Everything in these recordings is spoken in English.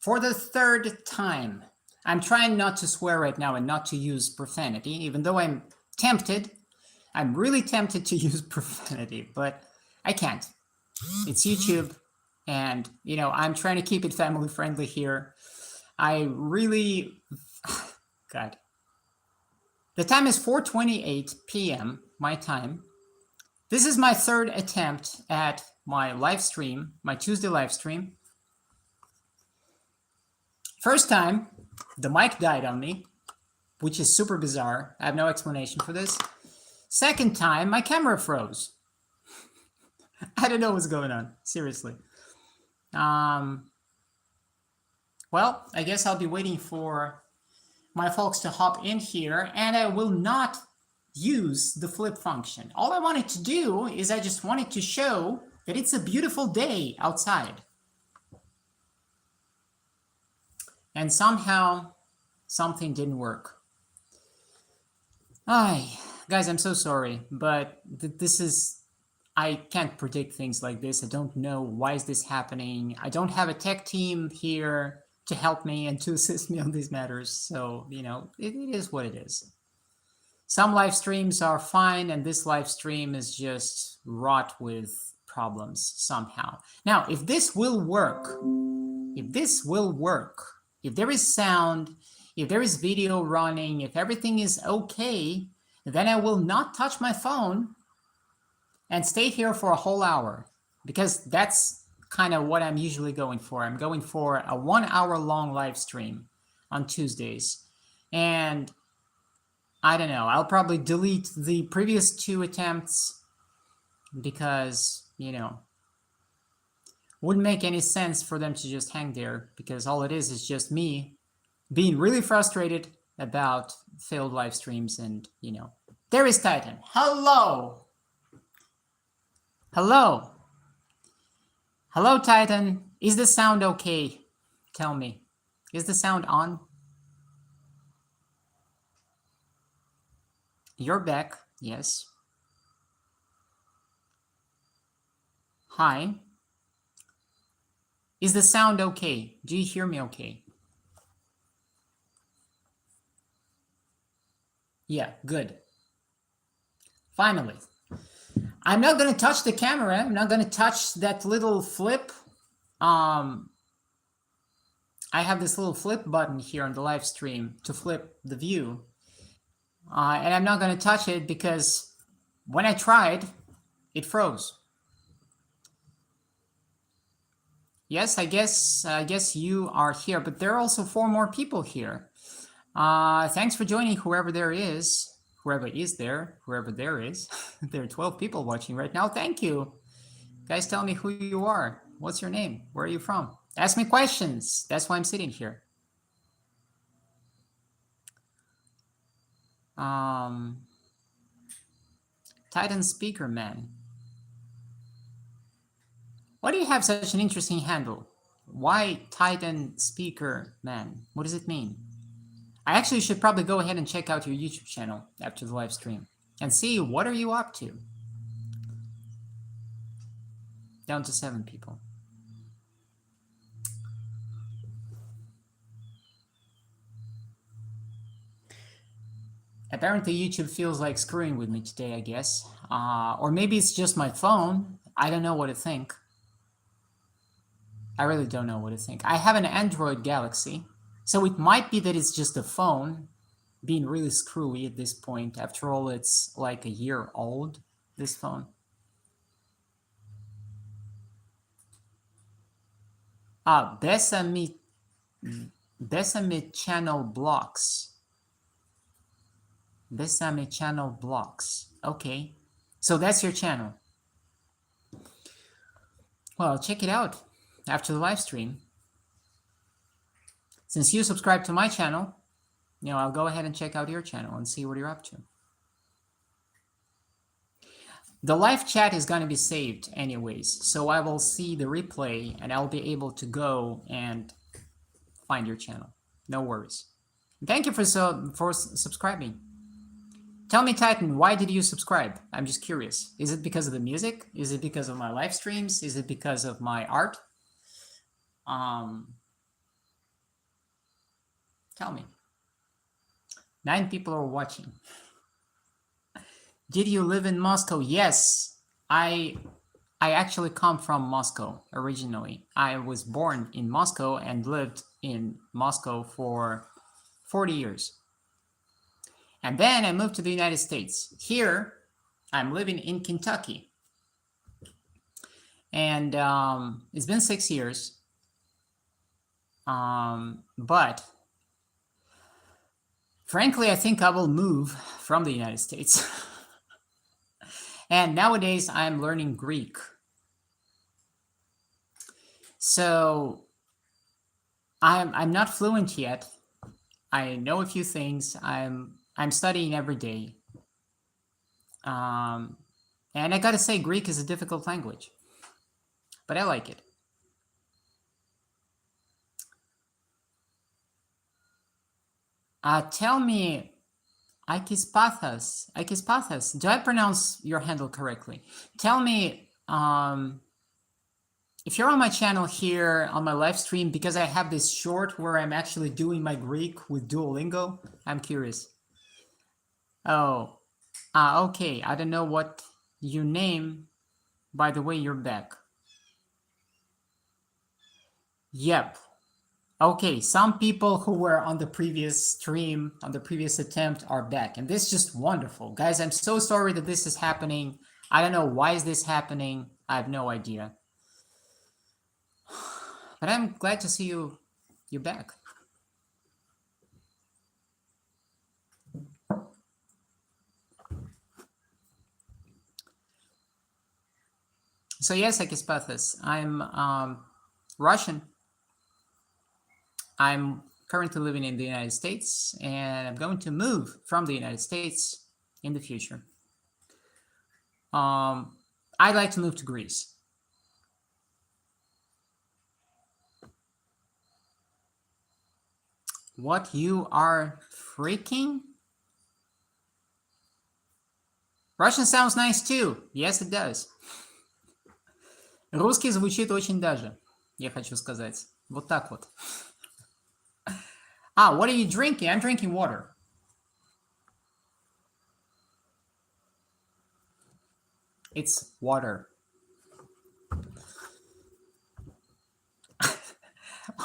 For the third time. I'm trying not to swear right now and not to use profanity, even though I'm tempted. I'm really tempted to use profanity, but I can't. It's YouTube, and, I'm trying to keep it family friendly here. I really... God. The time is 4:28 p.m. my time. This is my third attempt at my live stream, my Tuesday live stream. First time, the mic died on me, which is super bizarre. I have no explanation for this. Second time, my camera froze. I don't know what's going on, seriously. Well, I guess I'll be waiting for my folks to hop in here, and I will not use the flip function. All I wanted to do is I just wanted to show that it's a beautiful day outside. And somehow something didn't work. Guys, I'm so sorry, but I can't predict things like this. I don't know why is this happening. I don't have a tech team here to help me and to assist me on these matters. So, it is what it is. Some live streams are fine, and this live stream is just wrought with problems somehow. Now, if this will work, if there is sound, if there is video running, if everything is okay, then I will not touch my phone and stay here for a whole hour, because that's kind of what I'm usually going for. I'm going for a 1 hour long live stream on Tuesdays. And I don't know, I'll probably delete the previous 2 attempts because, wouldn't make any sense for them to just hang there, because all it is just me being really frustrated about failed live streams. And, there is Titan. Hello. Hello. Hello, Titan. Is the sound okay? Tell me. Is the sound on? You're back. Yes. Hi. Is the sound okay? Do you hear me okay? Yeah, good. Finally. I'm not going to touch the camera. I'm not going to touch that little flip. I have this little flip button here on the live stream to flip the view. And I'm not going to touch it because when I tried, it froze. Yes, I guess you are here, but there are also 4 more people here. Thanks for joining, whoever there is. Whoever there is. There are 12 people watching right now. Thank you. Guys, tell me who you are. What's your name? Where are you from? Ask me questions. That's why I'm sitting here. Titan Speaker Man. Why do you have such an interesting handle? Why Titan Speaker Man? What does it mean? I actually should probably go ahead and check out your YouTube channel after the live stream and see what are you up to. Down to 7 people. Apparently YouTube feels like screwing with me today, I guess. Or maybe it's just my phone. I don't know what to think. I really don't know what to think. I have an Android Galaxy, so it might be that it's just a phone being really screwy at this point. After all, it's like a year old, this phone. Besame channel blocks. Besame channel blocks. Okay, so that's your channel. Well, check it out after the live stream. Since you subscribe to my channel, I'll go ahead and check out your channel and see what you're up to. The live chat is going to be saved anyways, so I will see the replay and I'll be able to go and find your channel. No worries. Thank you for subscribing. Tell me, Titan, why did you subscribe? I'm just curious. Is it because of the music? Is it because of my live streams? Is it because of my art? Tell me. 9 people are watching. Did you live in Moscow? Yes, I actually come from Moscow originally. I was born in Moscow and lived in Moscow for 40 years. And then I moved to the United States. Here, I'm living in Kentucky. And it's been 6 years. But frankly, I think I will move from the United States. And nowadays, I'm learning Greek. So I'm not fluent yet. I know a few things. I'm studying every day. And I gotta say, Greek is a difficult language, but I like it. Tell me, Aikispathas. Do I pronounce your handle correctly? Tell me, if you're on my channel here on my live stream, because I have this short where I'm actually doing my Greek with Duolingo, I'm curious. Oh, okay. I don't know what you name. By the way, you're back. Yep. Okay, some people who were on the previous stream, on the previous attempt, are back. And this is just wonderful. Guys, I'm so sorry that this is happening. I don't know why is this happening. I have no idea. But I'm glad to see you back. So yes, Akispathas, I'm Russian. I'm currently living in the United States, and I'm going to move from the United States in the future. I'd like to move to Greece. What, you are freaking? Russian sounds nice too. Yes, it does. Русский звучит очень даже, я хочу сказать. Вот так вот. What are you drinking? I'm drinking water. It's water.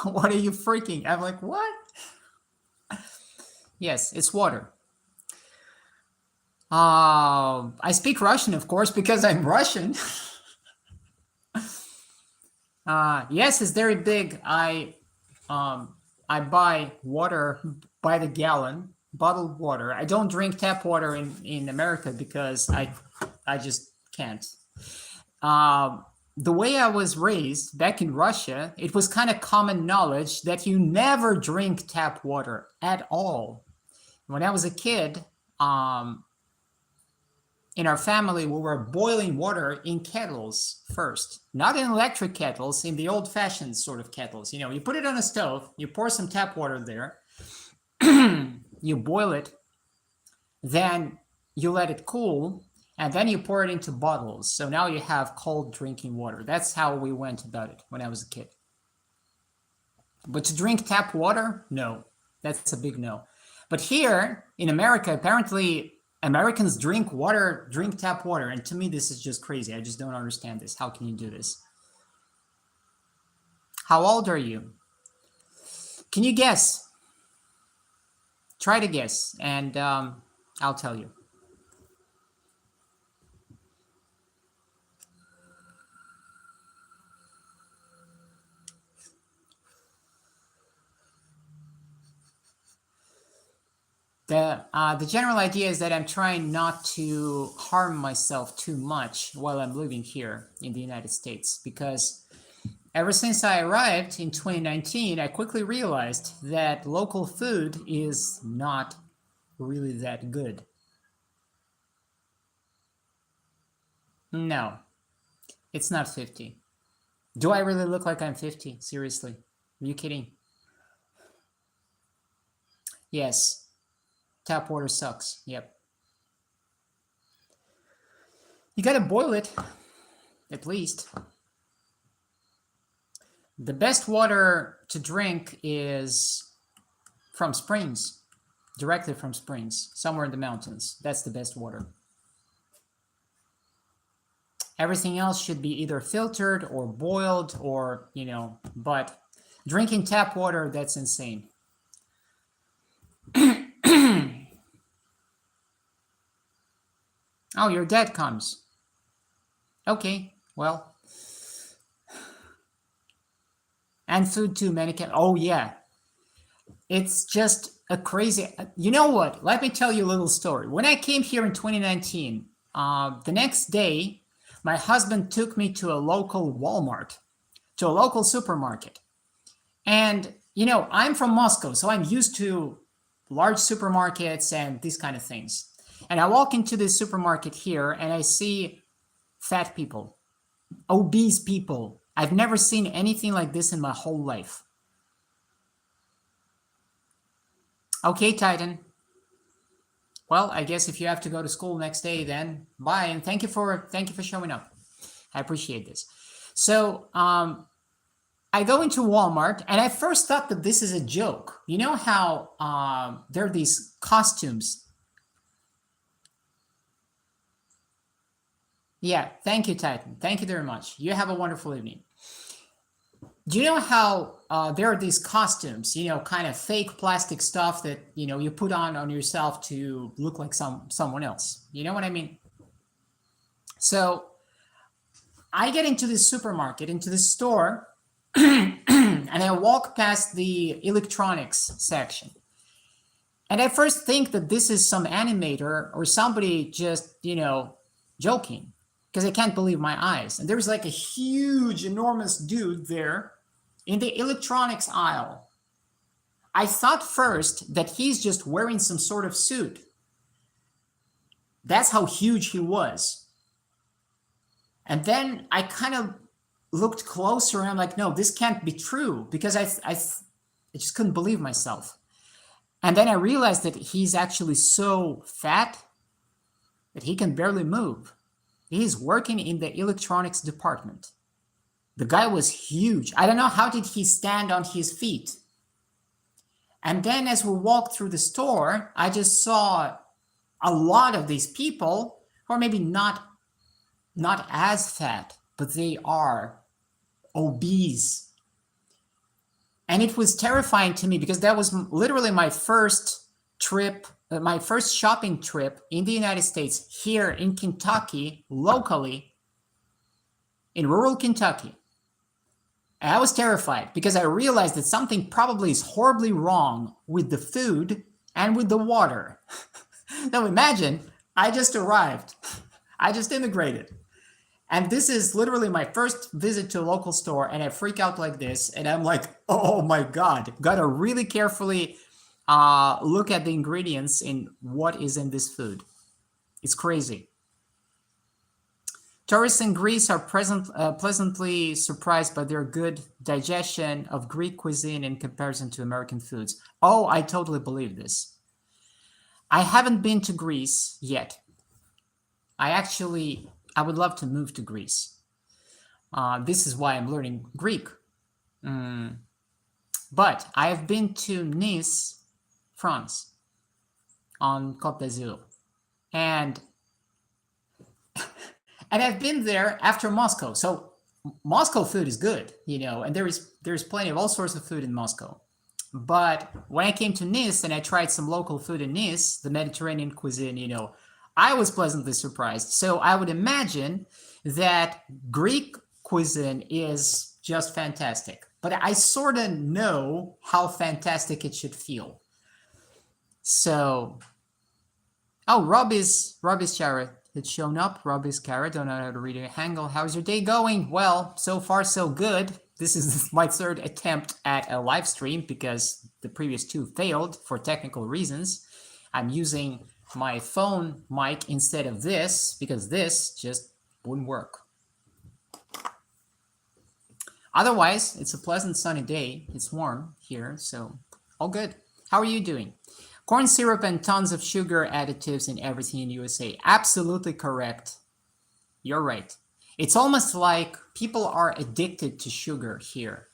What are you freaking? I'm like, what? Yes, it's water. I speak Russian, of course, because I'm Russian. Yes, it's very big. I buy water by the gallon, bottled water. I don't drink tap water in America because I just can't. The way I was raised back in Russia, it was kind of common knowledge that you never drink tap water at all. When I was a kid, in our family, we were boiling water in kettles first, not in electric kettles, in the old-fashioned sort of kettles. You know, you put it on a stove, you pour some tap water there, you boil it, then you let it cool, and then you pour it into bottles. So now you have cold drinking water. That's how we went about it when I was a kid. But to drink tap water, no, that's a big no. But here in America, apparently Americans drink tap water. And to me, this is just crazy. I just don't understand this. How can you do this? How old are you? Can you guess? Try to guess, and I'll tell you. The general idea is that I'm trying not to harm myself too much while I'm living here in the United States, because ever since I arrived in 2019, I quickly realized that local food is not really that good. No, it's not 50. Do I really look like I'm 50? Seriously? Are you kidding? Yes. Tap water sucks. Yep. You gotta boil it, at least. The best water to drink is from springs, directly from springs, somewhere in the mountains. That's the best water. Everything else should be either filtered or boiled or, but drinking tap water, that's insane. Oh, your dad comes. Okay, well. And food too, many can. Oh, yeah. It's just a crazy. You know what? Let me tell you a little story. When I came here in 2019, the next day, my husband took me to a local Walmart, to a local supermarket. And, I'm from Moscow, so I'm used to large supermarkets and these kind of things. And I walk into this supermarket here and I see fat people, obese people. I've never seen anything like this in my whole life. Okay, Titan. Well, I guess if you have to go to school next day, then bye. And thank you for showing up. I appreciate this. So I go into Walmart and I first thought that this is a joke. You know how there are these costumes. Yeah, thank you, Titan. Thank you very much. You have a wonderful evening. Do you know how there are these costumes, kind of fake plastic stuff that, you put on yourself to look like someone else? You know what I mean? So I get into this supermarket, into this store, and I walk past the electronics section. And I first think that this is some animator or somebody just, joking, because I can't believe my eyes. And there's like a huge, enormous dude there in the electronics aisle. I thought first that he's just wearing some sort of suit. That's how huge he was. And then I kind of looked closer and I'm like, no, this can't be true, because I just couldn't believe myself. And then I realized that he's actually so fat that he can barely move. He's working in the electronics department. The guy was huge. I don't know, how did he stand on his feet? And then as we walked through the store, I just saw a lot of these people who are maybe not as fat, but they are obese. And it was terrifying to me, because that was literally my first trip, my first shopping trip in the United States, here in Kentucky, locally, in rural Kentucky. And I was terrified because I realized that something probably is horribly wrong with the food and with the water. Now imagine, I just arrived. I just immigrated. And this is literally my first visit to a local store, and I freak out like this, and I'm like, oh my God, gotta really carefully look at the ingredients in what is in this food. It's crazy. Tourists in Greece are pleasantly surprised by their good digestion of Greek cuisine in comparison to American foods. Oh, I totally believe this. I haven't been to Greece yet. I would love to move to Greece. This is why I'm learning Greek. But I have been to Nice, France, on Côte d'Azur. And I've been there after Moscow. So Moscow food is good, and there's plenty of all sorts of food in Moscow. But when I came to Nice and I tried some local food in Nice, the Mediterranean cuisine, I was pleasantly surprised. So I would imagine that Greek cuisine is just fantastic. But I sort of know how fantastic it should feel. So, Robbie's Chara had shown up. Robbie's Chara, don't know how to read a Hangul. How's your day going? Well, so far so good. This is my third attempt at a live stream because the previous two failed for technical reasons. I'm using my phone mic instead of this because this just wouldn't work. Otherwise, it's a pleasant sunny day. It's warm here, so all good. How are you doing? Corn syrup and tons of sugar additives in everything in USA. Absolutely correct. You're right. It's almost like people are addicted to sugar here.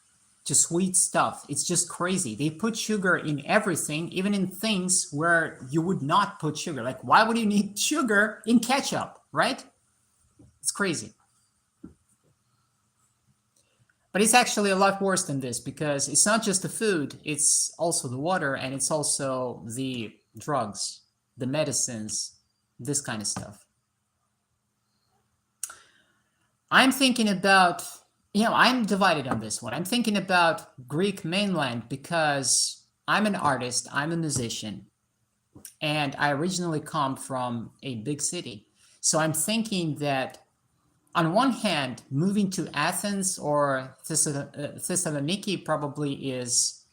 to sweet stuff. It's just crazy. They put sugar in everything, even in things where you would not put sugar. Like, why would you need sugar in ketchup, right? It's crazy. But it's actually a lot worse than this, because it's not just the food, it's also the water, and it's also the drugs, the medicines, this kind of stuff. I'm thinking about, I'm divided on this one. I'm thinking about Greek mainland because I'm an artist, I'm a musician, and I originally come from a big city. So I'm thinking that on one hand, moving to Athens or Thessaloniki probably is,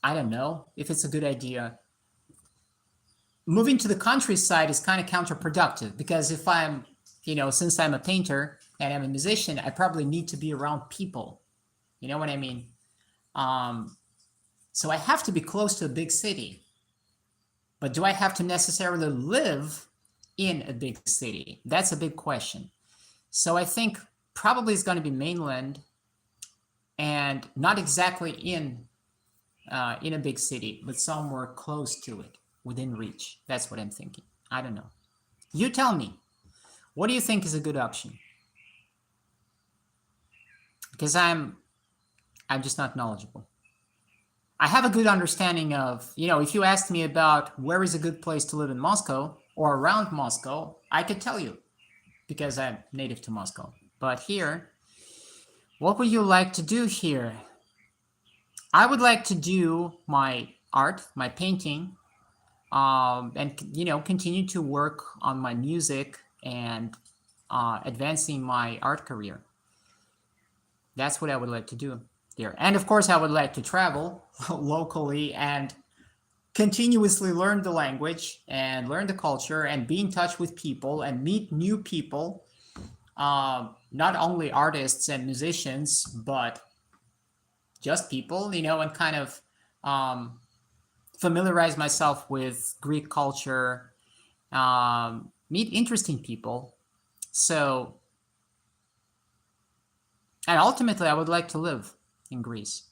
I don't know if it's a good idea. Moving to the countryside is kind of counterproductive, because if I'm, since I'm a painter and I'm a musician, I probably need to be around people. You know what I mean? So I have to be close to a big city. But do I have to necessarily live in a big city? That's a big question. So I think probably it's going to be mainland, and not exactly in a big city, but somewhere close to it, within reach. That's what I'm thinking. I don't know. You tell me. What do you think is a good option? Because I'm just not knowledgeable. I have a good understanding of, if you asked me about where is a good place to live in Moscow or around Moscow, I could tell you, because I'm native to Moscow. But here, what would you like to do here? I would like to do my art, my painting, and continue to work on my music and advancing my art career. That's what I would like to do here. And of course, I would like to travel locally and continuously learn the language and learn the culture and be in touch with people and meet new people, not only artists and musicians, but just people, and kind of familiarize myself with Greek culture, meet interesting people. So, and ultimately, I would like to live in Greece.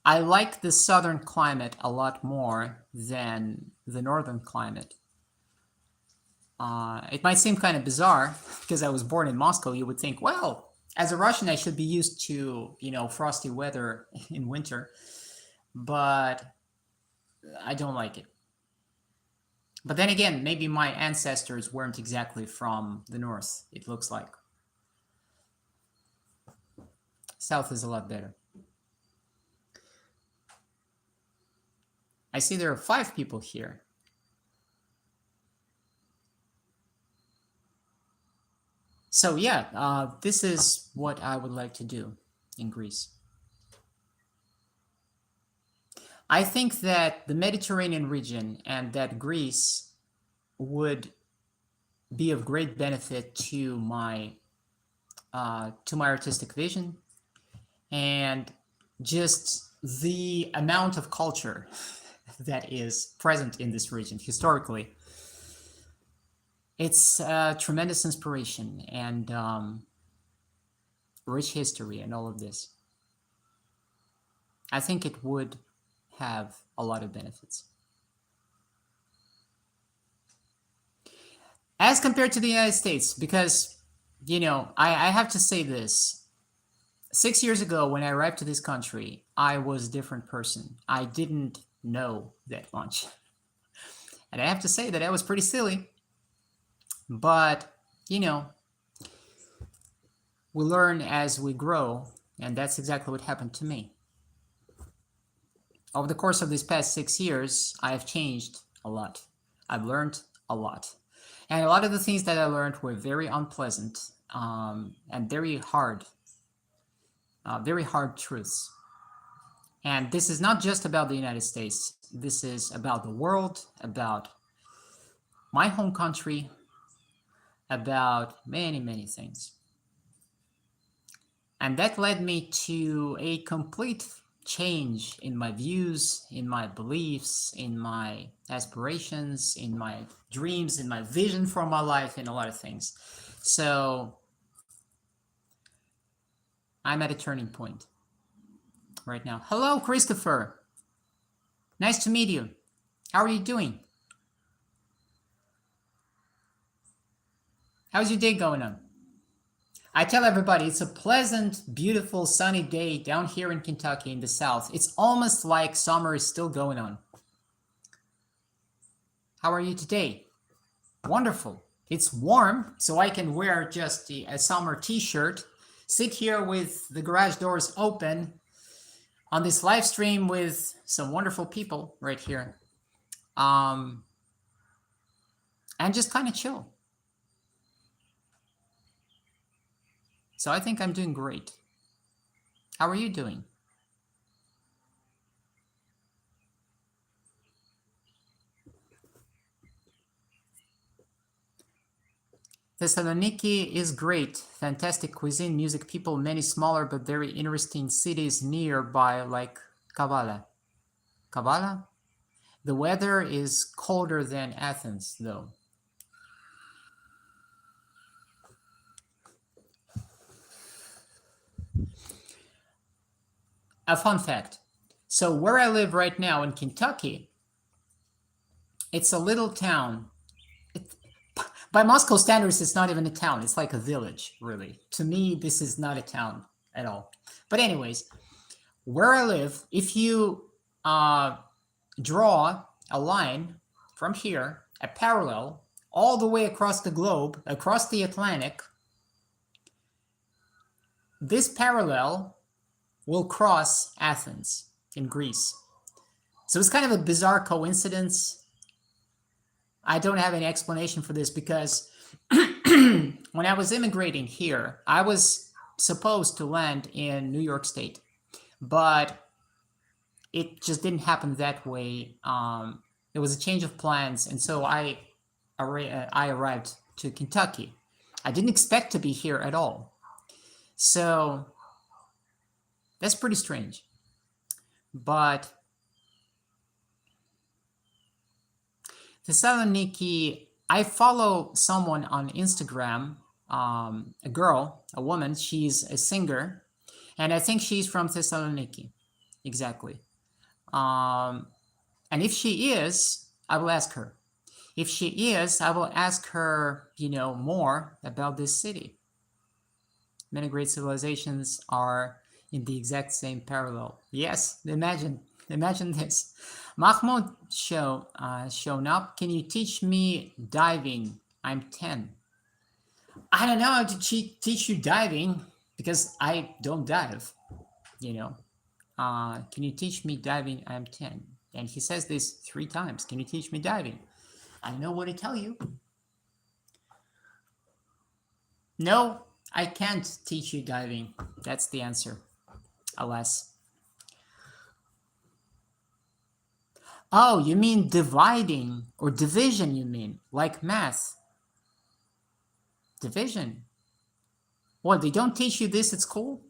I like the southern climate a lot more than the northern climate. It might seem kind of bizarre, because I was born in Moscow. You would think, well, as a Russian, I should be used to, frosty weather in winter, but I don't like it. But then again, maybe my ancestors weren't exactly from the north, it looks like. South is a lot better. I see there are 5 people here. So yeah, this is what I would like to do in Greece. I think that the Mediterranean region and that Greece would be of great benefit to my artistic vision, and just the amount of culture that is present in this region historically. It's tremendous inspiration and rich history and all of this. I think it would have a lot of benefits. As compared to the United States, because, I have to say this. 6 years ago, when I arrived to this country, I was a different person. I didn't know that much. And I have to say that I was pretty silly. But, we learn as we grow, and that's exactly what happened to me. Over the course of these past 6 years, I have changed a lot. I've learned a lot. And a lot of the things that I learned were very unpleasant, and very hard truths. And this is not just about the United States. This is about the world, about my home country, about many, many things. And that led me to a complete change in my views, in my beliefs, in my aspirations, in my dreams, in my vision for my life, in a lot of things. So I'm at a turning point right now. Hello, Christopher. Nice to meet you. How are you doing? How's your day going on? I tell everybody it's a pleasant, beautiful, sunny day down here in Kentucky in the South. It's almost like summer is still going on. How are you today? Wonderful. It's warm, so I can wear just a summer t-shirt, sit here with the garage doors open on this live stream with some wonderful people right here. And just kind of chill. So I think I'm doing great. How are you doing? Thessaloniki is great. Fantastic cuisine, music, people, many smaller but very interesting cities nearby like Kavala. Kavala? The weather is colder than Athens, though. A fun fact. So where I live right now in Kentucky, it's a little town. By Moscow standards, it's not even a town. It's like a village, really. To me, this is not a town at all. But anyways, where I live, if you draw a line from here, a parallel, all the way across the globe, across the Atlantic, this parallel will cross Athens in Greece. So it's kind of a bizarre coincidence. I don't have any explanation for this because when I was immigrating here, I was supposed to land in New York State, but it just didn't happen that way. There was a change of plans, and so I arrived to Kentucky. I didn't expect to be here at all. So that's pretty strange. But Thessaloniki, I follow someone on Instagram, a girl, a woman. She's a singer, and I think she's from Thessaloniki. Exactly. And if she is, I will ask her. If she is, I will ask her, more about this city. Many great civilizations are in the exact same parallel. Yes, imagine this. Mahmoud shown up. Can you teach me diving? I'm 10. I don't know how to teach you diving because I don't dive, Can you teach me diving? I'm 10. And he says this 3 times. Can you teach me diving? I don't know what to tell you. No, I can't teach you diving. That's the answer. Alas. Oh, you mean dividing or division, you mean, like math. Division. What, they don't teach you this at school?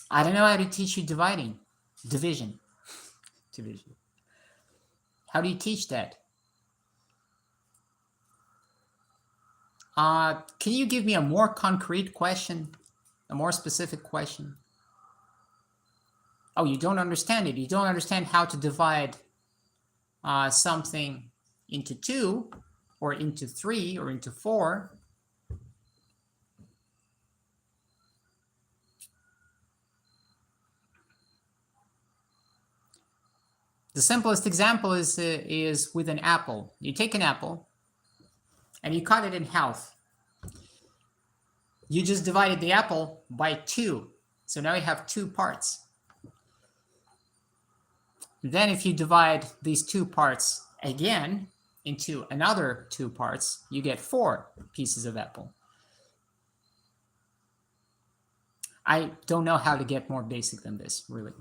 I don't know how to teach you dividing. Division. Division. How do you teach that? Can you give me a more concrete question? A more specific question? Oh, you don't understand it. You don't understand how to divide something into 2 or into 3 or into 4. The simplest example is with an apple. You take an apple and you cut it in half. You just divided the apple by 2. So now you have 2 parts. Then if you divide these 2 parts again into another 2 parts, you get 4 pieces of apple. I don't know how to get more basic than this, really.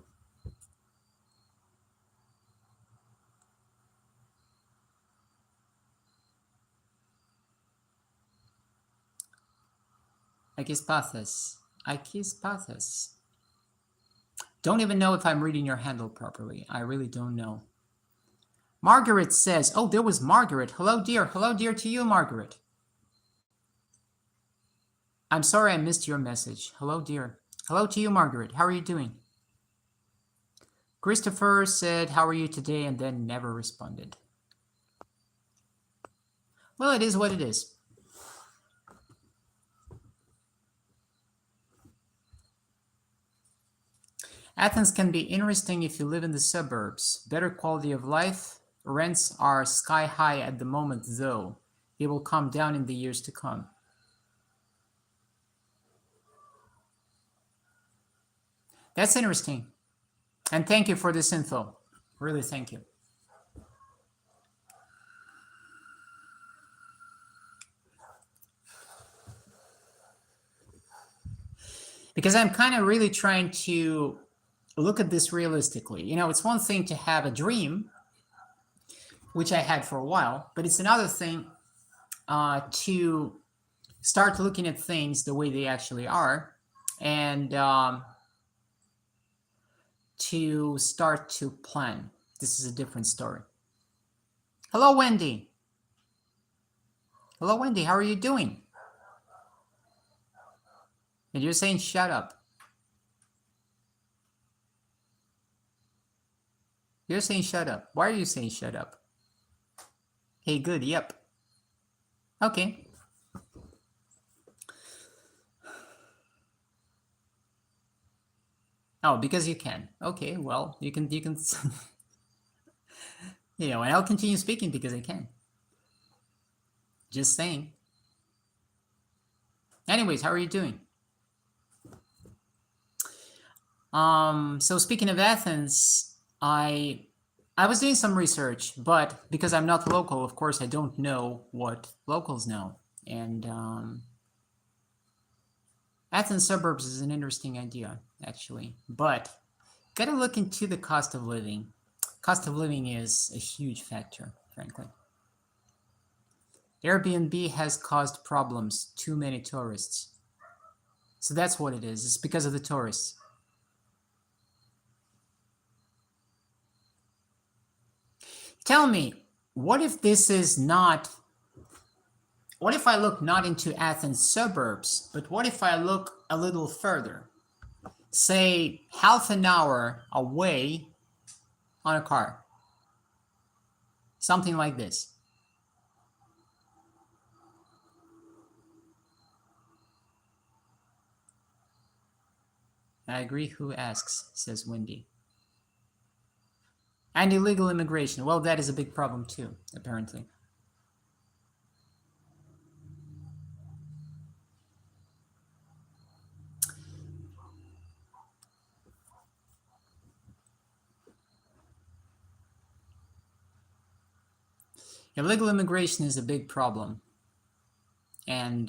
Akispathas. Don't even know if I'm reading your handle properly. I really don't know. Margaret says, oh, there was Margaret. Hello, dear. Hello, dear to you, Margaret. I'm sorry I missed your message. Hello, dear. Hello to you, Margaret. How are you doing? Christopher said, how are you today? And then never responded. Well, it is what it is. Athens can be interesting if you live in the suburbs. Better quality of life. Rents are sky high at the moment, though. They will come down in the years to come. That's interesting. And thank you for this info. Really, thank you. Because I'm kind of really trying to look at this realistically. You know, it's one thing to have a dream, which I had for a while, but it's another thing to start looking at things the way they actually are, and to start to plan. This is a different story. Hello, Wendy. Hello, Wendy. How are you doing? And you're saying shut up. You're saying shut up. Why are you saying shut up? Hey, good. Yep. Okay. Oh, because you can. Okay, well, you can, you know, and I'll continue speaking because I can. Just saying. Anyways, how are you doing? So speaking of Athens, I was doing some research, but because I'm not local, of course, I don't know what locals know. And Athens suburbs is an interesting idea, actually, but gotta look into the cost of living. Cost of living is a huge factor, frankly. Airbnb has caused problems, too many tourists. So that's what it is. It's because of the tourists. Tell me, what if this is not, what if I look not into Athens suburbs, but what if I look a little further? Say half an hour away on a car. Something like this. I agree. Who asks, says Wendy. And illegal immigration. Well, that is a big problem too, apparently. Illegal immigration is a big problem. And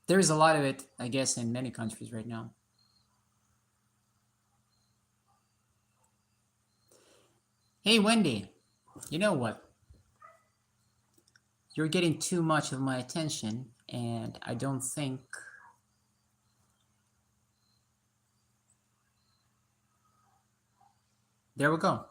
there is a lot of it, I guess, in many countries right now. Hey, Wendy, you know what? You're getting too much of my attention, and I don't think... There we go.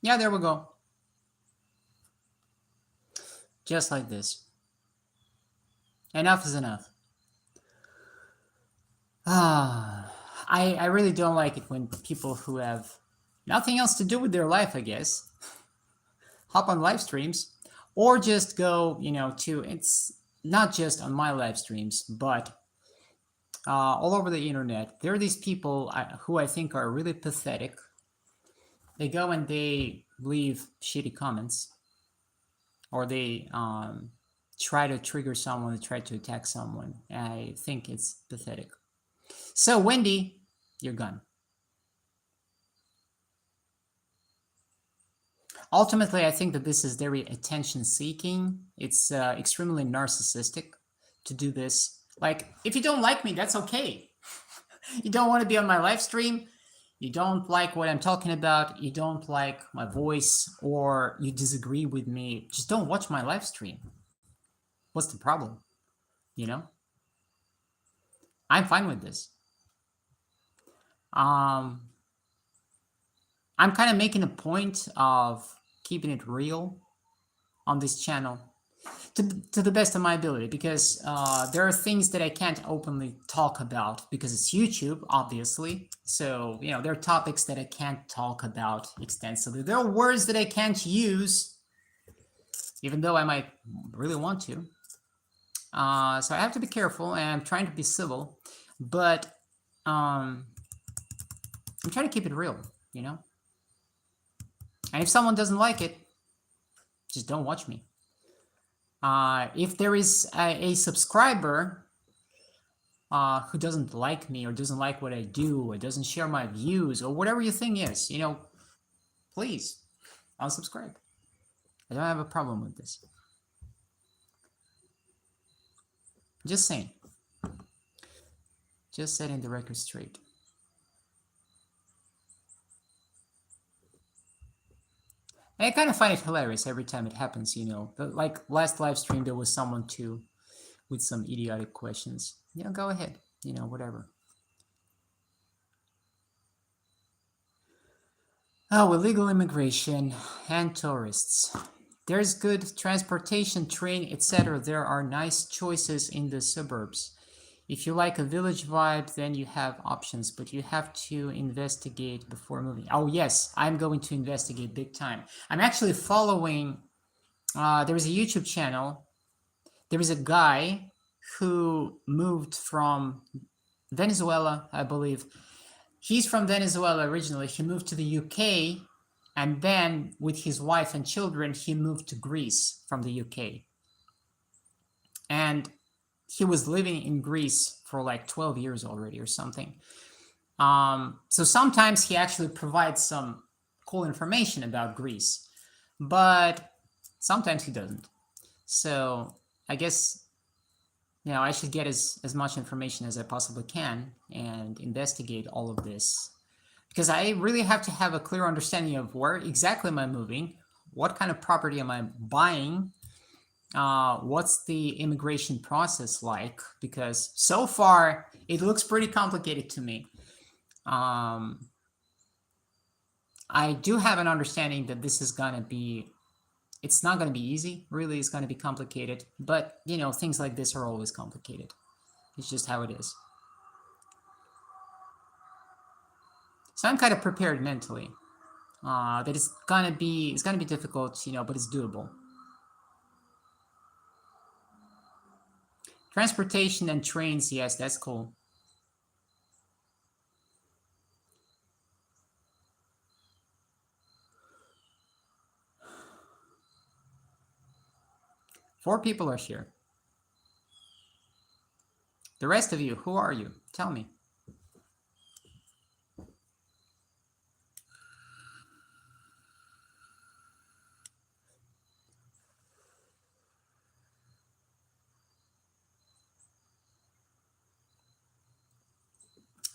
Yeah, there we go. Just like this. Enough is enough. I really don't like it when people who have nothing else to do with their life, I guess, hop on live streams, or just go, you know, to, it's not just on my live streams, but all over the internet. There are these people who I think are really pathetic. They go and they leave shitty comments, or they try to trigger someone, they try to attack someone. I think it's pathetic. So, Wendy, you're gone. Ultimately, I think that this is very attention-seeking. It's extremely narcissistic to do this. Like, if you don't like me, that's okay. You don't want to be on my live stream? you don't like what I'm talking about, you don't like my voice, or you disagree with me, just don't watch my live stream. What's the problem? You know? I'm fine with this. Um, I'm kind of making a point of keeping it real on this channel to the best of my ability, because there are things that I can't openly talk about because it's YouTube, obviously. So, there are topics that I can't talk about extensively. There are words that I can't use, even though I might really want to. So I have to be careful, and I'm trying to be civil, but I'm trying to keep it real, And if someone doesn't like it, just don't watch me. If there is a subscriber who doesn't like me, or doesn't like what I do, or doesn't share my views, or whatever your thing is, please unsubscribe. I don't have a problem with this. Just saying. Just setting the record straight. I kind of find it hilarious every time it happens, Like last live stream, there was someone too with some idiotic questions. Go ahead, whatever. Oh, illegal immigration and tourists. There's good transportation, train, etc. There are nice choices in the suburbs. If you like a village vibe, then you have options, but you have to investigate before moving. Oh yes, I'm going to investigate big time. I'm actually following, there is a YouTube channel. There is a guy who moved from Venezuela, I believe. He's from Venezuela originally. He moved to the UK, and then with his wife and children, he moved to Greece from the UK. And he was living in Greece for like 12 years already or something. So sometimes he actually provides some cool information about Greece, but sometimes he doesn't. So I guess, I should get as much information as I possibly can and investigate all of this, because I really have to have a clear understanding of where exactly am I moving, what kind of property am I buying, what's the immigration process like, because so far it looks pretty complicated to me. I do have an understanding that this is going to be, it's not going to be easy, really. It's going to be complicated, but things like this are always complicated. It's just how it is. So I'm kind of prepared mentally that it's gonna be difficult, but it's doable. Transportation and trains, yes, that's cool. Four people are here. The rest of you, who are you? Tell me.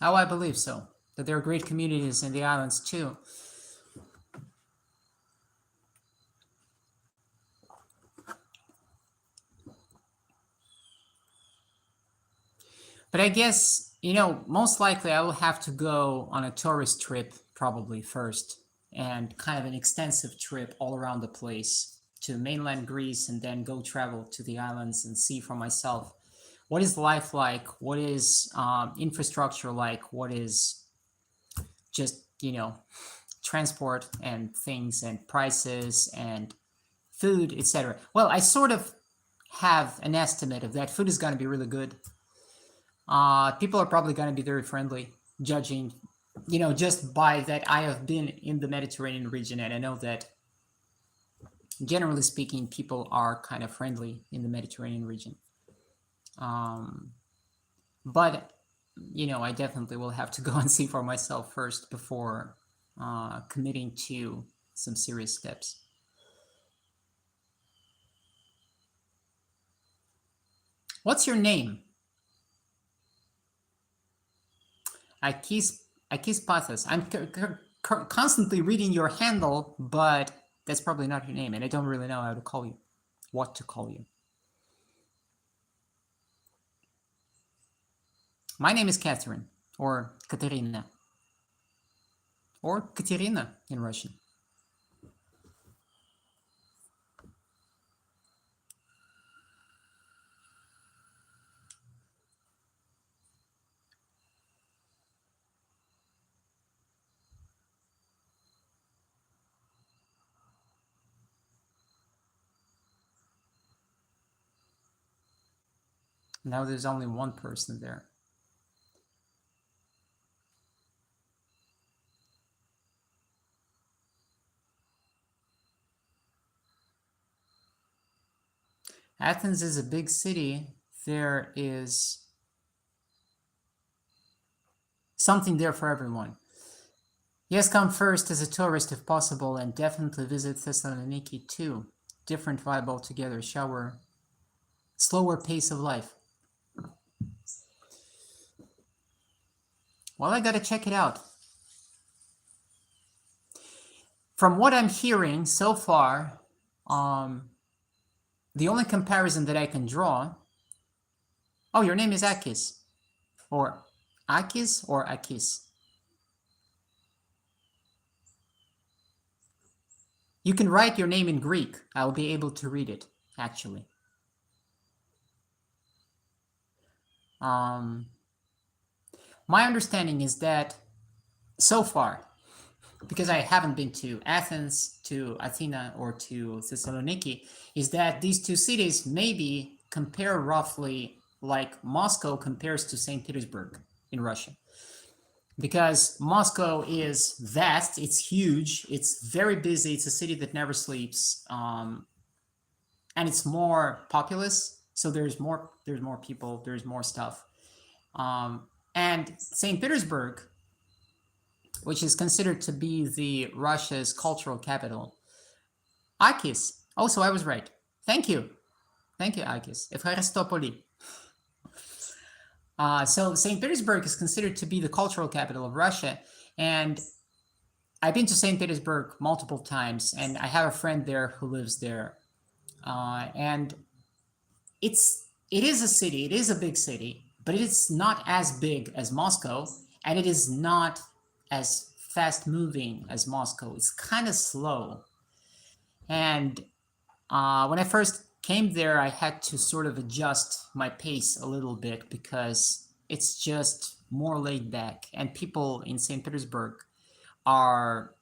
Oh, I believe so. That there are great communities in the islands too. But I guess, most likely I will have to go on a tourist trip probably first, and kind of an extensive trip all around the place to mainland Greece, and then go travel to the islands and see for myself what is life like, what is infrastructure like, what is just, transport and things and prices and food, etc. Well, I sort of have an estimate of that. Food is going to be really good. People are probably going to be very friendly, judging, just by that I have been in the Mediterranean region, and I know that, generally speaking, people are kind of friendly in the Mediterranean region. But, I definitely will have to go and see for myself first before committing to some serious steps. What's your name? Akis Pathos. I'm constantly reading your handle, but that's probably not your name, and I don't really know how to call you, what to call you. My name is Catherine, or Katerina, or Katerina in Russian. Now there's only one person there. Athens is a big city. There is something there for everyone. Yes, come first as a tourist if possible, and definitely visit Thessaloniki too. Different vibe altogether. Shower, slower pace of life. Well, I gotta check it out. From what I'm hearing so far, um, the only comparison that I can draw. Oh, your name is Akis, or Akis, or Akis. You can write your name in Greek. I'll be able to read it, actually. Um, my understanding is that so far, because I haven't been to Athens, to Athena, or to Thessaloniki, is that these two cities maybe compare roughly like Moscow compares to St. Petersburg in Russia. Because Moscow is vast, it's huge, it's very busy, it's a city that never sleeps, and it's more populous. So there's more people, there's more stuff. And St. Petersburg, which is considered to be the Russia's cultural capital. Akis. Also, I was right. Thank you. Thank you, Akis. Efharistopoli. So St. Petersburg is considered to be the cultural capital of Russia. And I've been to St. Petersburg multiple times, and I have a friend there who lives there. And it is a city, it is a big city, but it is not as big as Moscow, and it is not as fast moving as Moscow. It's kind of slow. And when I first came there, I had to sort of adjust my pace a little bit because it's just more laid back. And people in St. Petersburg are,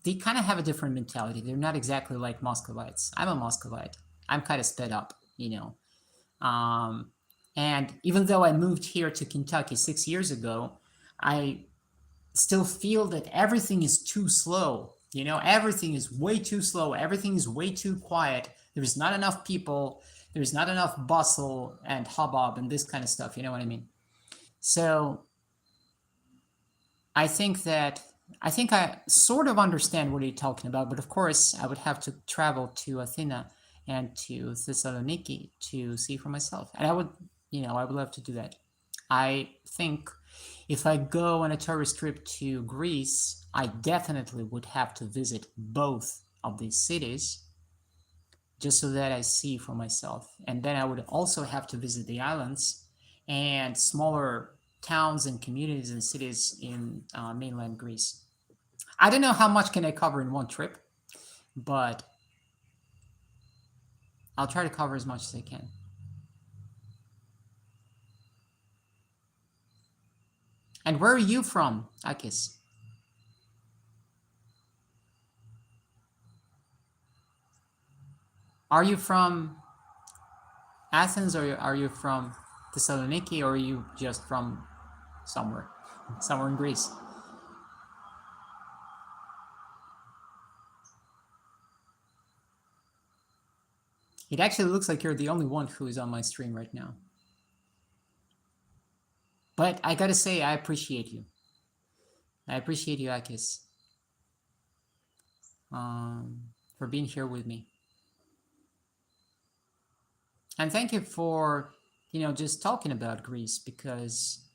they kind of have a different mentality. They're not exactly like Muscovites. I'm a Muscovite. I'm kind of sped up, you know. Um, and even though I moved here to Kentucky 6 years ago, I still feel that everything is too slow. You know, everything is way too slow. Everything is way too quiet. There's not enough people. There's not enough bustle and hubbub and this kind of stuff. You know what I mean? So I think that I sort of understand what you're talking about, but of course I would have to travel to Athena and to Thessaloniki to see for myself. And I would love to do that. I think if I go on a tourist trip to Greece, I definitely would have to visit both of these cities just so that I see for myself. And then I would also have to visit the islands and smaller towns and communities and cities in mainland Greece. I don't know how much can I cover in one trip, but I'll try to cover as much as I can. And where are you from, Akis? Are you from Athens, or are you from Thessaloniki, or are you just from somewhere, somewhere in Greece? It actually looks like you're the only one who is on my stream right now. But I gotta say, I appreciate you. I appreciate you, Akis, for being here with me. And thank you for, just talking about Greece, because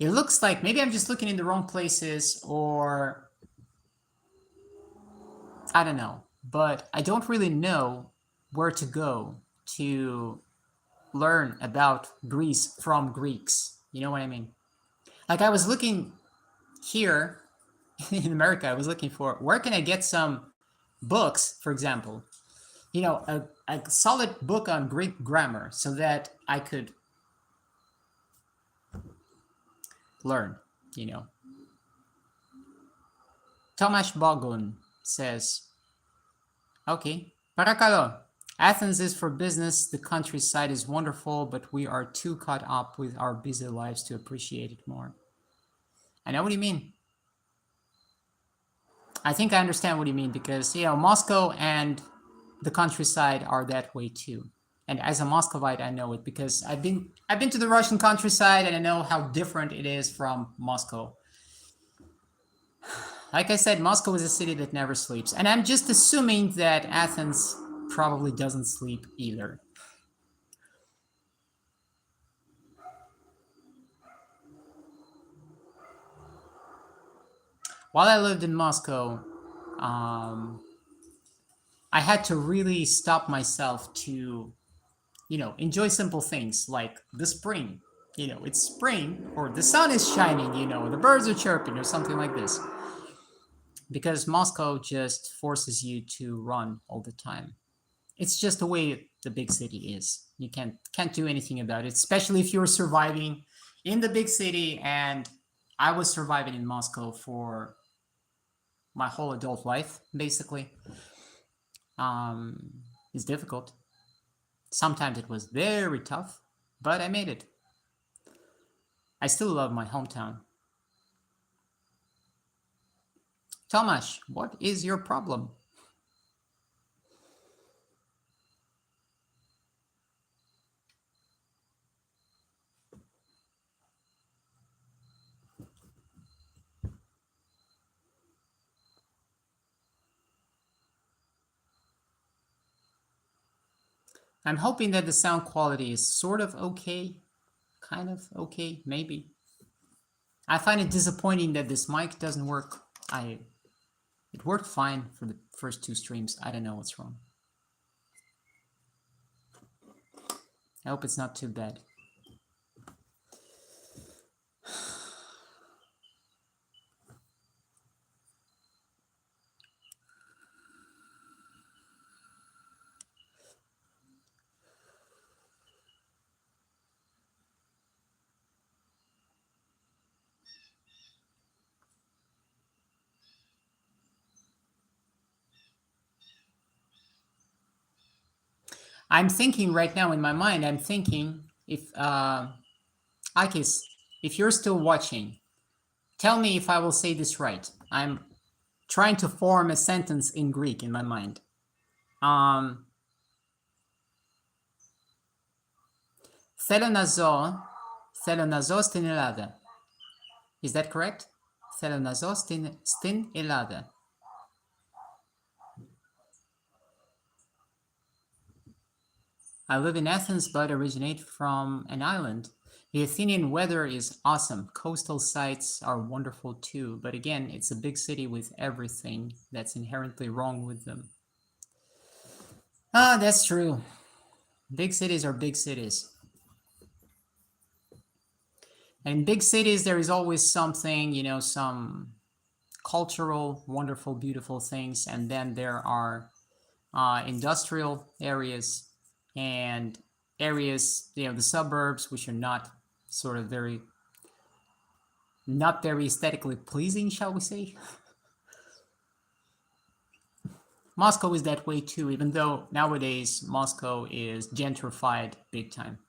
It looks like maybe I'm just looking in the wrong places, or I don't know, but I don't really know where to go to learn about Greece from Greeks. You know what I mean? Like I was looking here in America, I was looking for where can I get some books, for example, a solid book on Greek grammar so that I could learn, you know. Tomasz Bogun says, okay, Parakalo. Athens is for business, the countryside is wonderful, but we are too caught up with our busy lives to appreciate it more. I know what you mean. I think I understand what you mean because, Moscow and the countryside are that way too. And as a Muscovite, I know it because I've been to the Russian countryside and I know how different it is from Moscow. Like I said, Moscow is a city that never sleeps. And I'm just assuming that Athens probably doesn't sleep either. While I lived in Moscow, I had to really stop myself to, enjoy simple things like the spring. It's spring, or the sun is shining, the birds are chirping, or something like this. Because Moscow just forces you to run all the time. It's just the way the big city is. You can't do anything about it, especially if you're surviving in the big city. And I was surviving in Moscow for my whole adult life, basically. It's difficult. Sometimes it was very tough, but I made it. I still love my hometown. Tomasz, what is your problem? I'm hoping that the sound quality is sort of okay, kind of okay, maybe. I find it disappointing that this mic doesn't work. It worked fine for the first 2 streams. I don't know what's wrong. I hope it's not too bad. I'm thinking right now in my mind, I'm thinking if, Akis, if you're still watching, tell me if I will say this right. I'm trying to form a sentence in Greek in my mind. Θέλω να ζω στην Ελλάδα. Is that correct? Θέλω να ζω στην Ελλάδα. I live in Athens but originate from an island. The Athenian weather is awesome. Coastal sites are wonderful too, but again, it's a big city with everything that's inherently wrong with them. That's true. Big cities are big cities. And in big cities, there is always something, some cultural, wonderful, beautiful things. And then there are industrial areas and areas, the suburbs, which are not very aesthetically pleasing, shall we say. Moscow is that way too, even though nowadays Moscow is gentrified big time.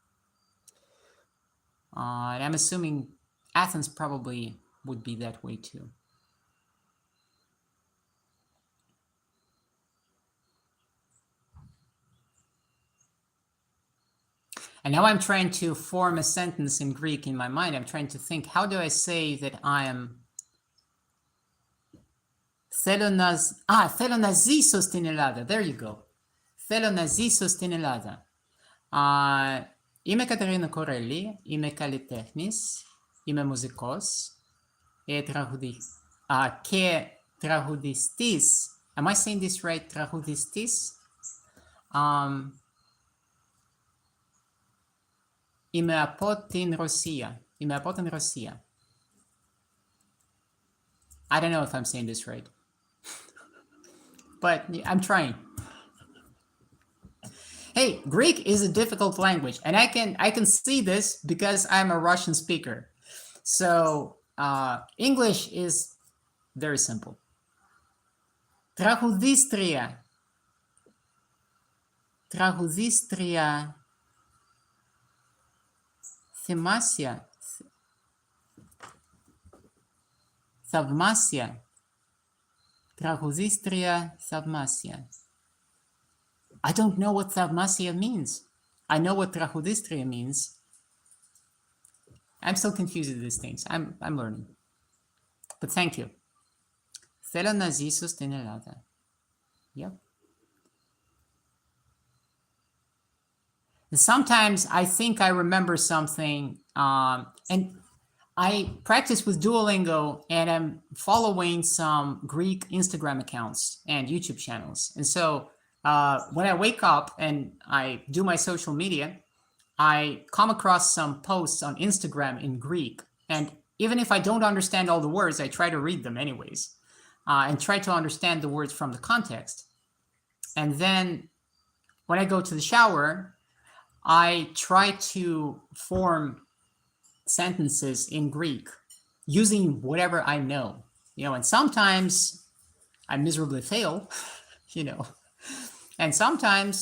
And I'm assuming Athens probably would be that way too. And now I'm trying to form a sentence in Greek in my mind. I'm trying to think, how do I say that I am... Θέλω να ζήσω στην Ελλάδα. There you go. Θέλω να ζήσω στην Ελλάδα. Είμαι Κατερίνα Κορέλη. Είμαι καλλιτέχνης. Είμαι μουσικός. Και τραγουδιστής. Am I saying this right? Τραγουδιστής. Είμαι από την Ρωσία. Είμαι από την Ρωσία. I don't know if I'm saying this right. But I'm trying. Hey, Greek is a difficult language, and I can see this because I'm a Russian speaker. So English is very simple. Τραγουδίστρια. Τραγουδίστρια. Θεμάσια. Θαυμάσια. Τραγουδίστρια θαυμάσια. I don't know what θαυμάσια means. I know what τραγουδίστρια means. I'm still confused with these things. I'm learning. But thank you. Θέλω να ζήσω στην Ελλάδα. Yep. And sometimes I think I remember something, and I practice with Duolingo, and I'm following some Greek Instagram accounts and YouTube channels. And so when I wake up and I do my social media, I come across some posts on Instagram in Greek. And even if I don't understand all the words, I try to read them anyways, and try to understand the words from the context. And then when I go to the shower, I try to form sentences in Greek using whatever I know, and sometimes I miserably fail, and sometimes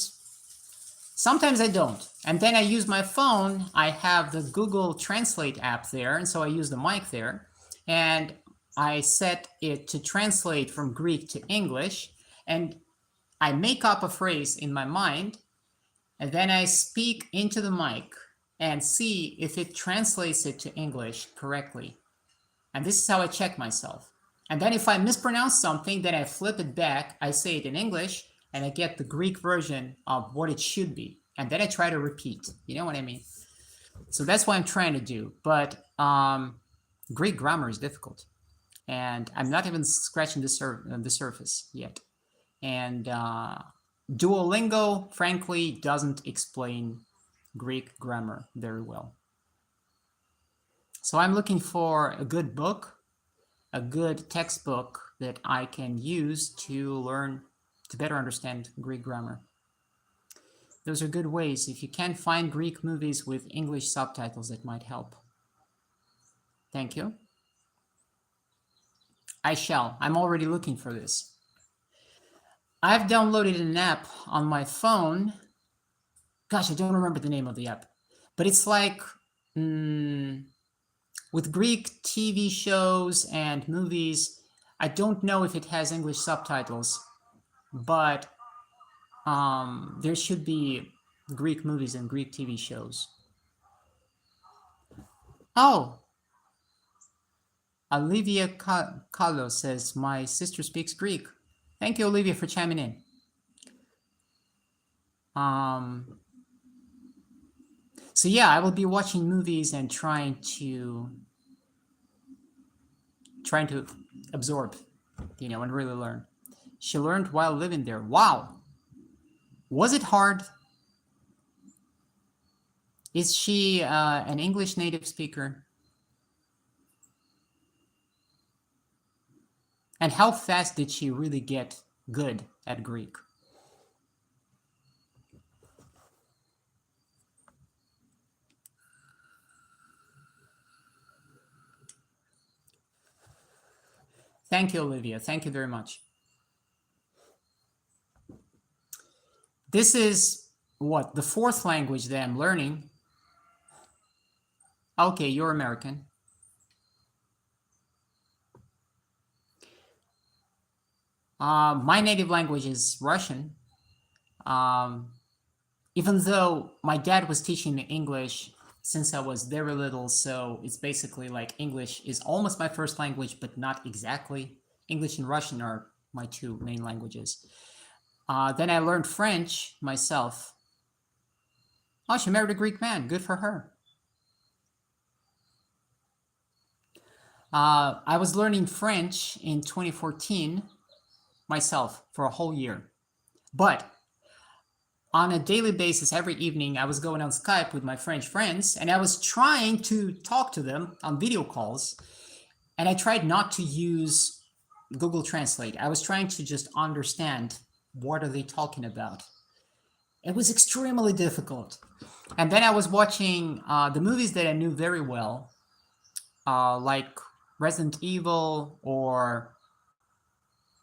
I don't. And then I use my phone. I have the Google Translate app there, and so I use the mic there, and I set it to translate from Greek to English, and I make up a phrase in my mind, and then I speak into the mic and see if it translates it to English correctly. And this is how I check myself. And then if I mispronounce something, then I flip it back, I say it in English, and I get the Greek version of what it should be. And then I try to repeat. You know what I mean? So that's what I'm trying to do. But Greek grammar is difficult. And I'm not even scratching the surface yet. And Duolingo, frankly, doesn't explain Greek grammar very well. So I'm looking for a good book, a good textbook that I can use to better understand Greek grammar. Those are good ways. If you can't find Greek movies with English subtitles, that might help. Thank you. I shall. I'm already looking for this. I've downloaded an app on my phone. Gosh, I don't remember the name of the app. But it's like with Greek TV shows and movies. I don't know if it has English subtitles, but there should be Greek movies and Greek TV shows. Oh, Olivia Carlo says, my sister speaks Greek. Thank you, Olivia, for chiming in. So yeah, I will be watching movies and trying to absorb, and really learn. She learned while living there. Wow. Was it hard? Is she an English native speaker? And how fast did she really get good at Greek? Thank you, Olivia. Thank you very much. This is what? The fourth language that I'm learning. Okay, you're American. My native language is Russian. Even though my dad was teaching me English since I was very little, so it's basically like English is almost my first language, but not exactly. English and Russian are my two main languages. Then I learned French myself. Oh, she married a Greek man. Good for her. I was learning French in 2014 myself for a whole year. But on a daily basis, every evening, I was going on Skype with my French friends and I was trying to talk to them on video calls. And I tried not to use Google Translate. I was trying to just understand what are they talking about. It was extremely difficult. And then I was watching the movies that I knew very well, like Resident Evil or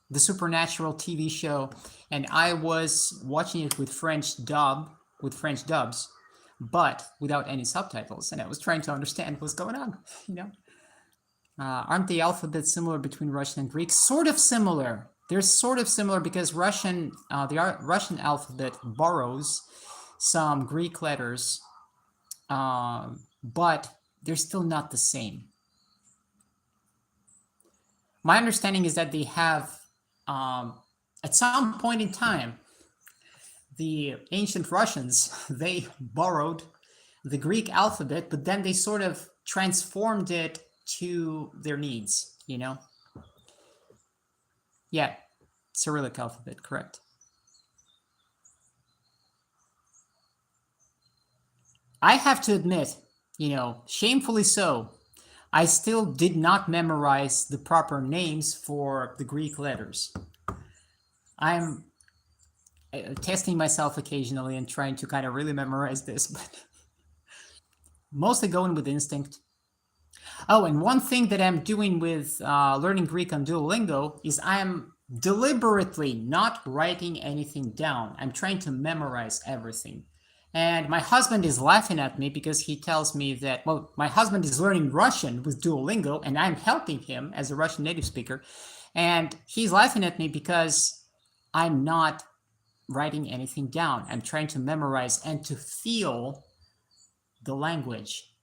the Supernatural TV show, and I was watching it with French dubs, but without any subtitles, and I was trying to understand what's going on. You know, aren't the alphabets similar between Russian and Greek? Sort of similar. They're sort of similar because the Russian alphabet borrows some Greek letters, but they're still not the same. My understanding is that they have, at some point in time, the ancient Russians, they borrowed the Greek alphabet, but then they sort of transformed it to their needs, you know? Yeah, Cyrillic alphabet, correct. I have to admit, shamefully so, I still did not memorize the proper names for the Greek letters. I'm testing myself occasionally and trying to kind of really memorize this, but mostly going with instinct. Oh, and one thing that I'm doing with learning Greek on Duolingo is I'm deliberately not writing anything down. I'm trying to memorize everything. And my husband is laughing at me because he tells me that, well, my husband is learning Russian with Duolingo and I'm helping him as a Russian native speaker. And he's laughing at me because I'm not writing anything down. I'm trying to memorize and to feel the language,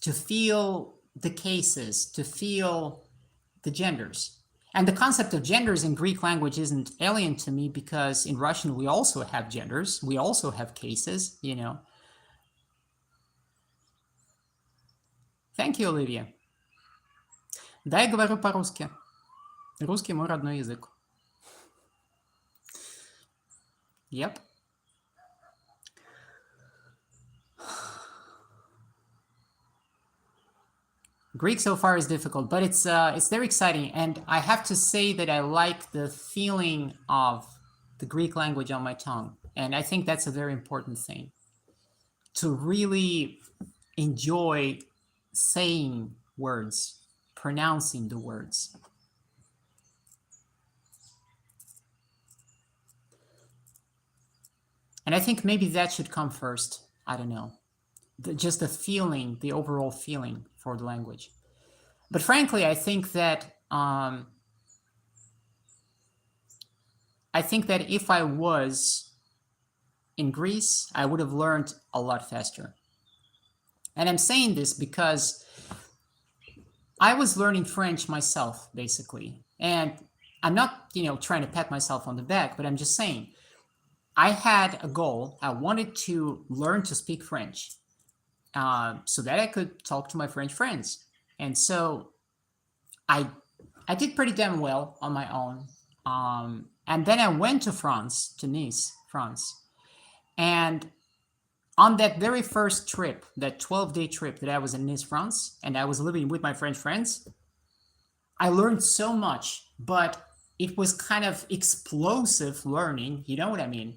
to feel the cases, to feel the genders. And the concept of genders in Greek language isn't alien to me because in Russian we also have genders, we also have cases, Thank you, Olivia. Да, я говорю по-русски. Русский мой родной язык. Yep. Greek so far is difficult, but it's very exciting, and I have to say that I like the feeling of the Greek language on my tongue, and I think that's a very important thing. To really enjoy saying words, pronouncing the words. And I think maybe that should come first. I don't know. Just the feeling, the overall feeling for the language. But frankly, I think that if I was in Greece, I would have learned a lot faster. And I'm saying this because I was learning French myself, basically. And I'm not, trying to pat myself on the back, but I'm just saying, I had a goal. I wanted to learn to speak French so that I could talk to my French friends. And so I did pretty damn well on my own. And then I went to France, to Nice, France. And on that very first trip, that 12-day trip that I was in Nice, France, and I was living with my French friends, I learned so much, but it was kind of explosive learning, you know what I mean?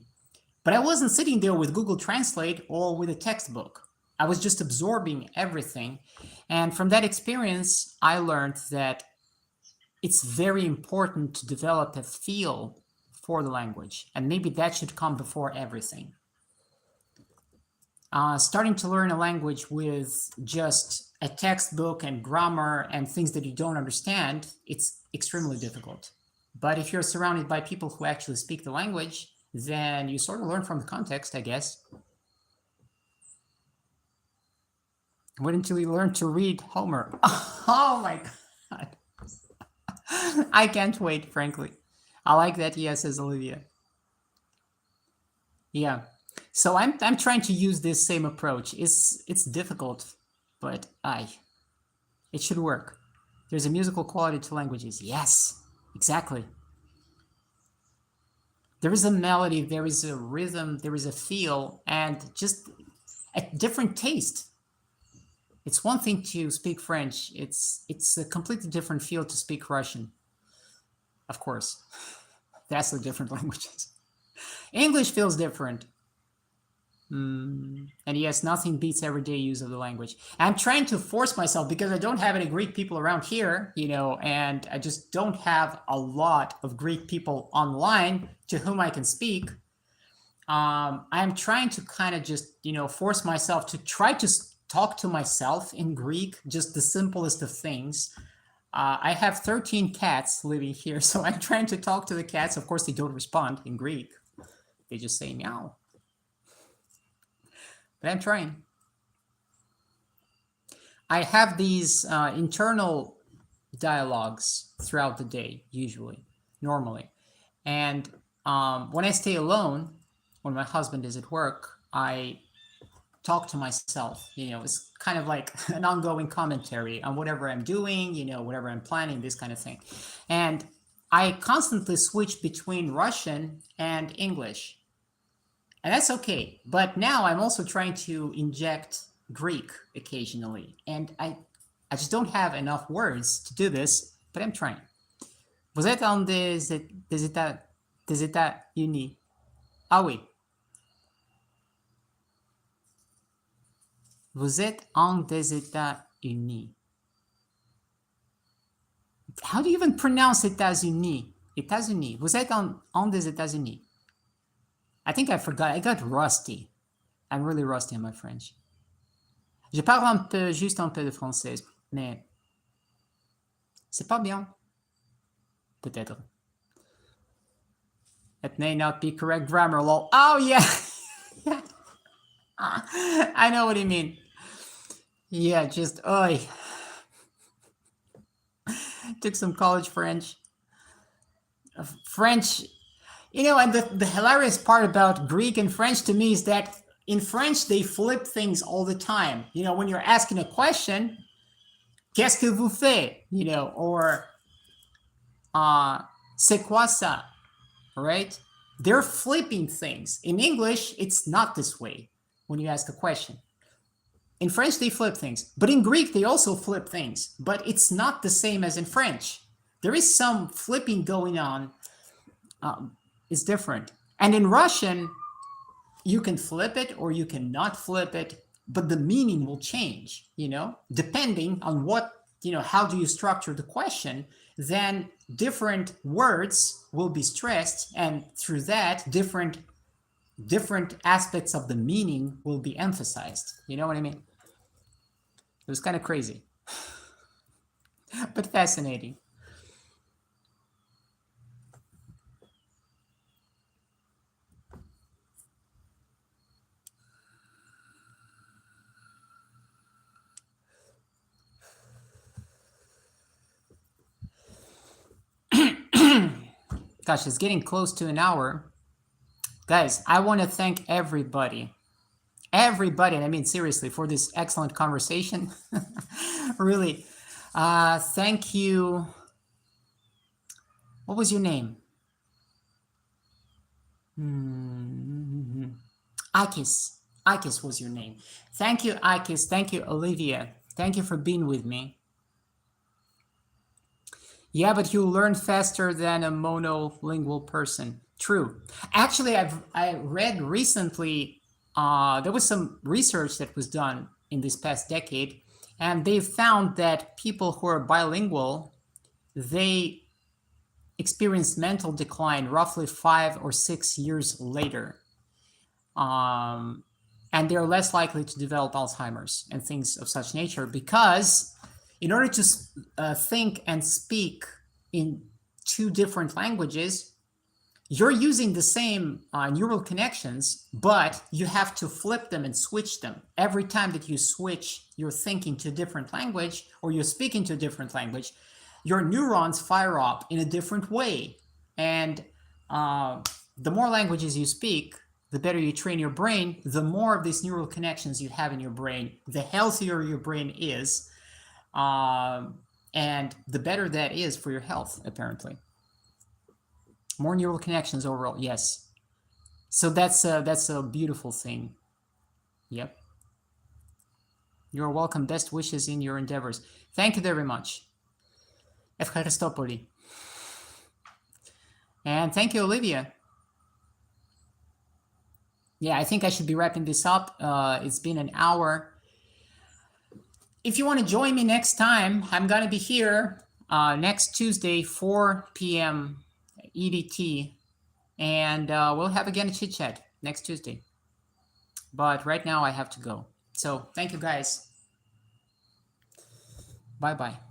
But I wasn't sitting there with Google Translate or with a textbook. I was just absorbing everything. And from that experience, I learned that it's very important to develop a feel for the language. And maybe that should come before everything. Starting to learn a language with just a textbook and grammar and things that you don't understand, it's extremely difficult. But if you're surrounded by people who actually speak the language, then you sort of learn from the context, I guess. Wait until you learn to read Homer. Oh my God. I can't wait, frankly. I like that, yes, says Olivia. Yeah. So I'm trying to use this same approach. It's difficult, but It should work. There's a musical quality to languages. Yes, exactly. There is a melody, there is a rhythm, there is a feel, and just a different taste. It's one thing to speak French. It's a completely different feel to speak Russian. Of course, that's the different languages. English feels different. And yes, nothing beats everyday use of the language. I'm trying to force myself because I don't have any Greek people around here, and I just don't have a lot of Greek people online to whom I can speak. I'm trying to kind of just, force myself to try to talk to myself in Greek, just the simplest of things. I have 13 cats living here, so I'm trying to talk to the cats. Of course, they don't respond in Greek. They just say meow. But I'm trying. I have these internal dialogues throughout the day, usually, normally. And when I stay alone, when my husband is at work, I talk to myself. It's kind of like an ongoing commentary on whatever I'm doing, whatever I'm planning, this kind of thing. And I constantly switch between Russian and English. And that's okay. But now I'm also trying to inject Greek occasionally. And I just don't have enough words to do this, but I'm trying. Vous êtes en des États-Unis? Ah oui. Vous êtes en des États-Unis. How do you even pronounce États-Unis? États-Unis. Vous êtes en des États-Unis. I think I forgot. I got rusty. I'm really rusty in my French. Je parle juste un peu de français, mais c'est pas bien. Peut-être. It may not be correct grammar, lol. Oh, yeah. I know what you mean. Yeah, just, oi. Took some college French. And the hilarious part about Greek and French to me is that in French, they flip things all the time. When you're asking a question, qu'est-ce que vous faites? Or c'est quoi ça? Right? They're flipping things. In English, it's not this way when you ask a question. In French, they flip things. But in Greek, they also flip things. But it's not the same as in French. There is some flipping going on. It's different. And in Russian, you can flip it or you cannot flip it, but the meaning will change, depending on how do you structure the question. Then different words will be stressed, and through that, different aspects of the meaning will be emphasized. You know what I mean? It was kind of crazy, but fascinating. Gosh, it's getting close to an hour. Guys, I want to thank everybody, and I mean seriously, for this excellent conversation. Really. Thank you. What was your name? Akis. Akis was your name. Thank you, Akis. Thank you, Olivia. Thank you for being with me. Yeah, but you learn faster than a monolingual person. True. Actually, I read recently, there was some research that was done in this past decade, and they found that people who are bilingual, they experience mental decline roughly 5 or 6 years later. And they're less likely to develop Alzheimer's and things of such nature, because in order to think and speak in 2 different languages, you're using the same neural connections, but you have to flip them and switch them. Every time that you switch your thinking to a different language, or you're speaking to a different language, your neurons fire up in a different way. And the more languages you speak, the better you train your brain, the more of these neural connections you have in your brain, the healthier your brain is. And the better that is for your health, apparently. More neural connections overall, yes. So that's a beautiful thing. Yep. You're welcome. Best wishes in your endeavors. Thank you very much. Ευχαριστώ πολύ. And thank you, Olivia. Yeah, I think I should be wrapping this up. It's been an hour. If you want to join me next time, I'm going to be here next Tuesday, 4 p.m. EDT. And we'll have again a chit chat next Tuesday. But right now I have to go. So thank you guys. Bye-bye.